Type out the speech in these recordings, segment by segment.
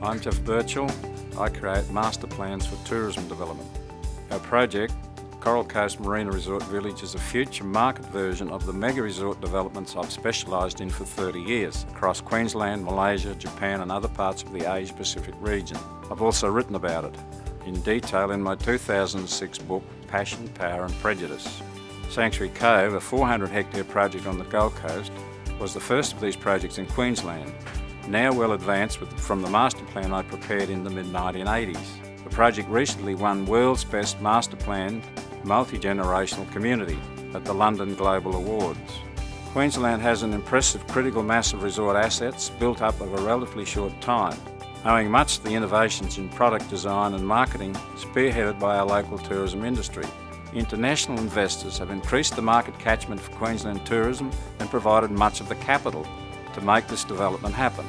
I'm Burchill. I create master plans for tourism development. Our project, Coral Coast Marina Resort Village, is a future market version of the mega resort developments I've specialised in for 30 years across Queensland, Malaysia, Japan and other parts of the Asia Pacific region. I've also written about it in detail in my 2006 book, Passion, Power and Prejudice. Sanctuary Cove, a 400 hectare project on the Gold Coast, was the first of these projects in Queensland, now well advanced from the master plan I prepared in the mid-1980s. The project recently won World's Best Master Planned Multi-Generational Community at the London Global Awards. Queensland has an impressive critical mass of resort assets built up over a relatively short time, owing much to the innovations in product design and marketing spearheaded by our local tourism industry. International investors have increased the market catchment for Queensland tourism and provided much of the capital to make this development happen.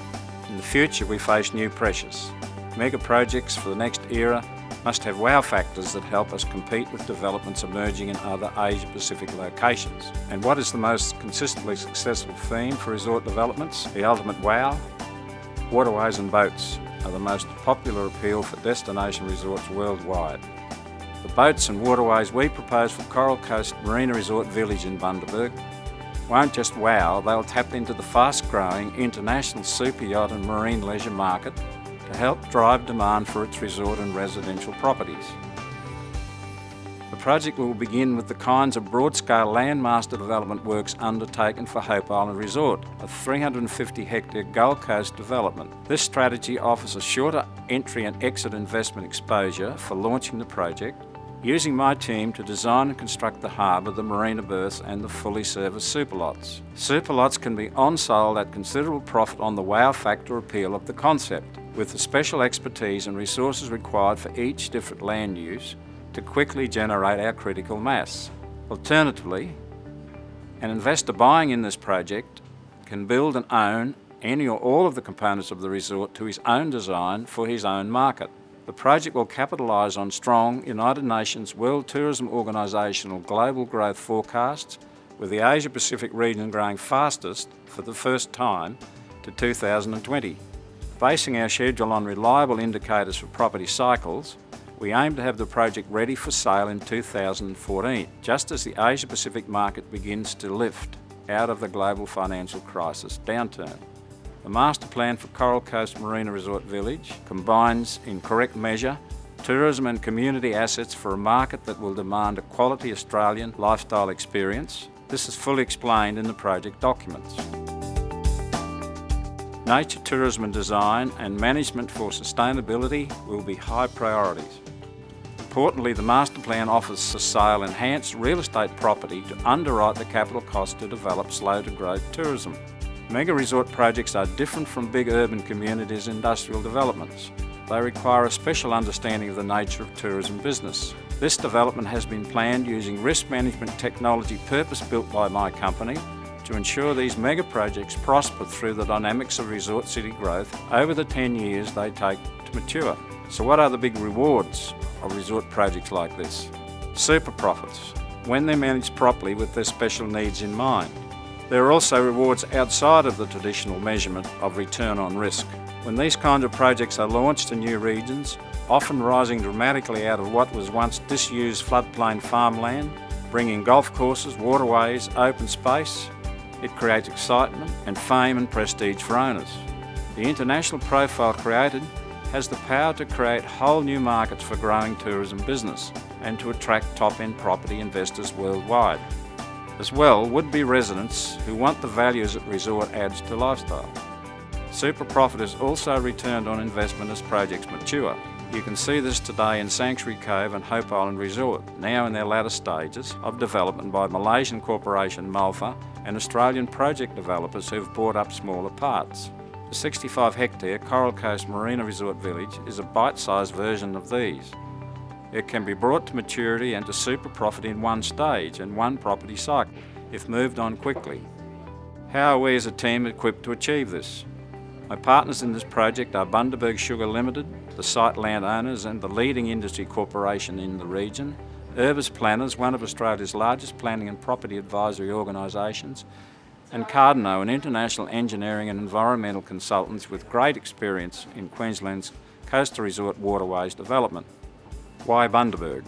In the future we face new pressures. Mega projects for the next era must have wow factors that help us compete with developments emerging in other Asia Pacific locations. And what is the most consistently successful theme for resort developments? The ultimate wow? Waterways and boats are the most popular appeal for destination resorts worldwide. The boats and waterways we propose for Coral Coast Marina Resort Village in Bundaberg won't just wow, they'll tap into the fast-growing international super yacht and marine leisure market to help drive demand for its resort and residential properties. The project will begin with the kinds of broad-scale land master development works undertaken for Hope Island Resort, a 350 hectare Gold Coast development. This strategy offers a shorter entry and exit investment exposure for launching the project, using my team to design and construct the harbour, the marina berths and the fully serviced superlots. Superlots can be on-sold at considerable profit on the wow factor appeal of the concept, with the special expertise and resources required for each different land use to quickly generate our critical mass. Alternatively, an investor buying in this project can build and own any or all of the components of the resort to his own design for his own market. The project will capitalise on strong United Nations World Tourism Organisational global growth forecasts, with the Asia Pacific region growing fastest for the first time to 2020. Basing our schedule on reliable indicators for property cycles, we aim to have the project ready for sale in 2014, just as the Asia Pacific market begins to lift out of the global financial crisis downturn. The master plan for Coral Coast Marina Resort Village combines in correct measure tourism and community assets for a market that will demand a quality Australian lifestyle experience. This is fully explained in the project documents. Nature, tourism and design and management for sustainability will be high priorities. Importantly, the master plan offers for sale enhanced real estate property to underwrite the capital cost to develop slow to growth tourism. Mega resort projects are different from big urban communities' industrial developments. They require a special understanding of the nature of tourism business. This development has been planned using risk management technology purpose-built by my company to ensure these mega projects prosper through the dynamics of resort city growth over the 10 years they take to mature. So what are the big rewards of resort projects like this? Super profits, when they're managed properly with their special needs in mind. There are also rewards outside of the traditional measurement of return on risk. When these kinds of projects are launched in new regions, often rising dramatically out of what was once disused floodplain farmland, bringing golf courses, waterways, open space, it creates excitement and fame and prestige for owners. The international profile created has the power to create whole new markets for growing tourism business and to attract top-end property investors worldwide. As well, would-be residents who want the values that resort adds to lifestyle. Super profit is also returned on investment as projects mature. You can see this today in Sanctuary Cove and Hope Island Resort, now in their latter stages of development by Malaysian corporation Malfa and Australian project developers who have bought up smaller parts. The 65 hectare Coral Coast Marina Resort Village is a bite-sized version of these. It can be brought to maturity and to super profit in one stage and one property cycle, if moved on quickly. How are we as a team equipped to achieve this? My partners in this project are Bundaberg Sugar Limited, the site landowners and the leading industry corporation in the region, Urbis Planners, one of Australia's largest planning and property advisory organisations, and Cardno, an international engineering and environmental consultant with great experience in Queensland's coastal resort waterways development. Why Bundaberg?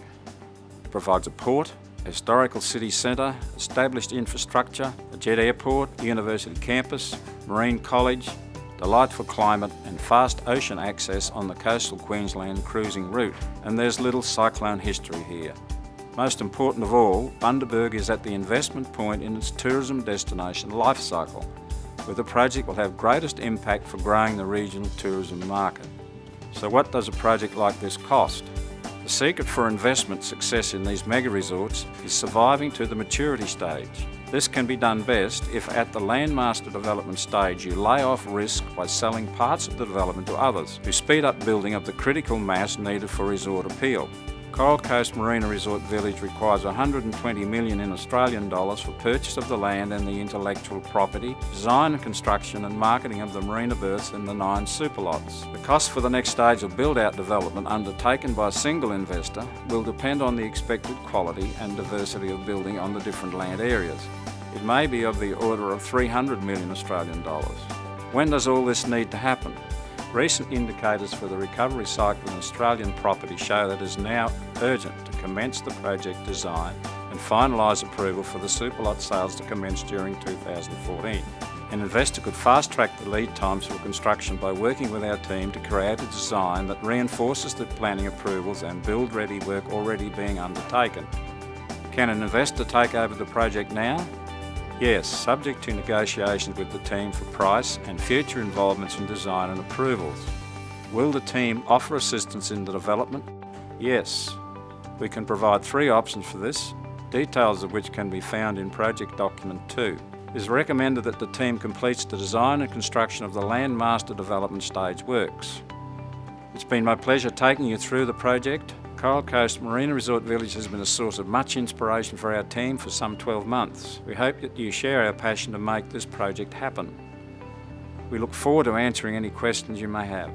It provides a port, a historical city centre, established infrastructure, a jet airport, university campus, marine college, delightful climate and fast ocean access on the coastal Queensland cruising route. And there's little cyclone history here. Most important of all, Bundaberg is at the investment point in its tourism destination life cycle, where the project will have greatest impact for growing the regional tourism market. So what does a project like this cost? The secret for investment success in these mega resorts is surviving to the maturity stage. This can be done best if at the land master development stage you lay off risk by selling parts of the development to others who speed up building of the critical mass needed for resort appeal. Coral Coast Marina Resort Village requires 120 million in Australian dollars for purchase of the land and the intellectual property, design and construction and marketing of the marina berths and the 9 superlots. The cost for the next stage of build-out development undertaken by a single investor will depend on the expected quality and diversity of building on the different land areas. It may be of the order of 300 million Australian dollars. When does all this need to happen? Recent indicators for the recovery cycle in Australian property show that it is now urgent to commence the project design and finalise approval for the superlot sales to commence during 2014. An investor could fast-track the lead times for construction by working with our team to create a design that reinforces the planning approvals and build-ready work already being undertaken. Can an investor take over the project now? Yes, subject to negotiations with the team for price and future involvements in design and approvals. Will the team offer assistance in the development? Yes. We can provide 3 options for this, details of which can be found in Project Document 2. It is recommended that the team completes the design and construction of the land master development stage works. It's been my pleasure taking you through the project. Coral Coast Marina Resort Village has been a source of much inspiration for our team for some 12 months. We hope that you share our passion to make this project happen. We look forward to answering any questions you may have.